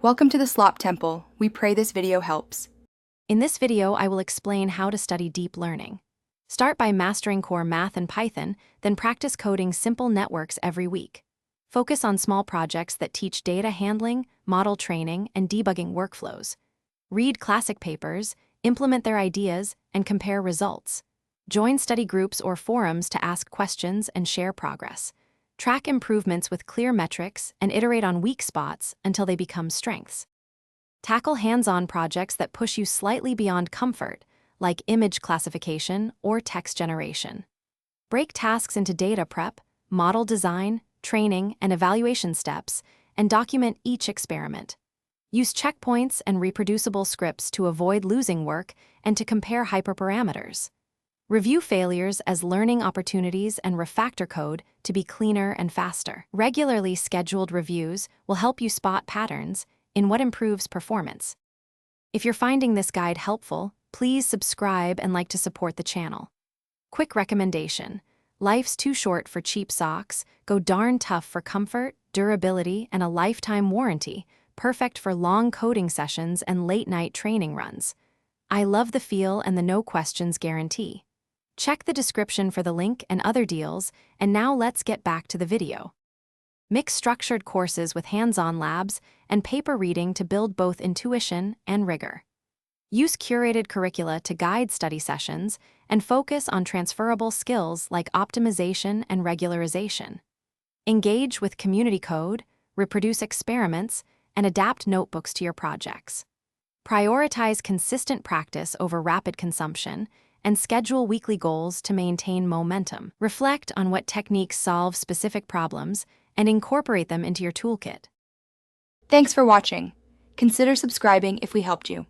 Welcome to the Slop Temple. We pray this video helps. In this video, I will explain how to study deep learning. Start by mastering core math and Python, then practice coding simple networks every week. Focus on small projects that teach data handling, model training, and debugging workflows. Read classic papers, implement their ideas, and compare results. Join study groups or forums to ask questions and share progress. Track improvements with clear metrics and iterate on weak spots until they become strengths. Tackle hands-on projects that push you slightly beyond comfort, like image classification or text generation. Break tasks into data prep, model design, training, and evaluation steps, and document each experiment. Use checkpoints and reproducible scripts to avoid losing work and to compare hyperparameters. Review failures as learning opportunities and refactor code to be cleaner and faster. Regularly scheduled reviews will help you spot patterns in what improves performance. If you're finding this guide helpful, please subscribe and like to support the channel. Quick recommendation: life's too short for cheap socks, go darn tough for comfort, durability, and a lifetime warranty, perfect for long coding sessions and late-night training runs. I love the feel and the no questions guarantee. Check the description for the link and other deals, and now let's get back to the video. Mix structured courses with hands-on labs and paper reading to build both intuition and rigor. Use curated curricula to guide study sessions and focus on transferable skills like optimization and regularization. Engage with community code, reproduce experiments, and adapt notebooks to your projects. Prioritize consistent practice over rapid consumption and schedule weekly goals to maintain momentum. Reflect on what techniques solve specific problems and incorporate them into your toolkit. Thanks for watching. Consider subscribing if we helped you.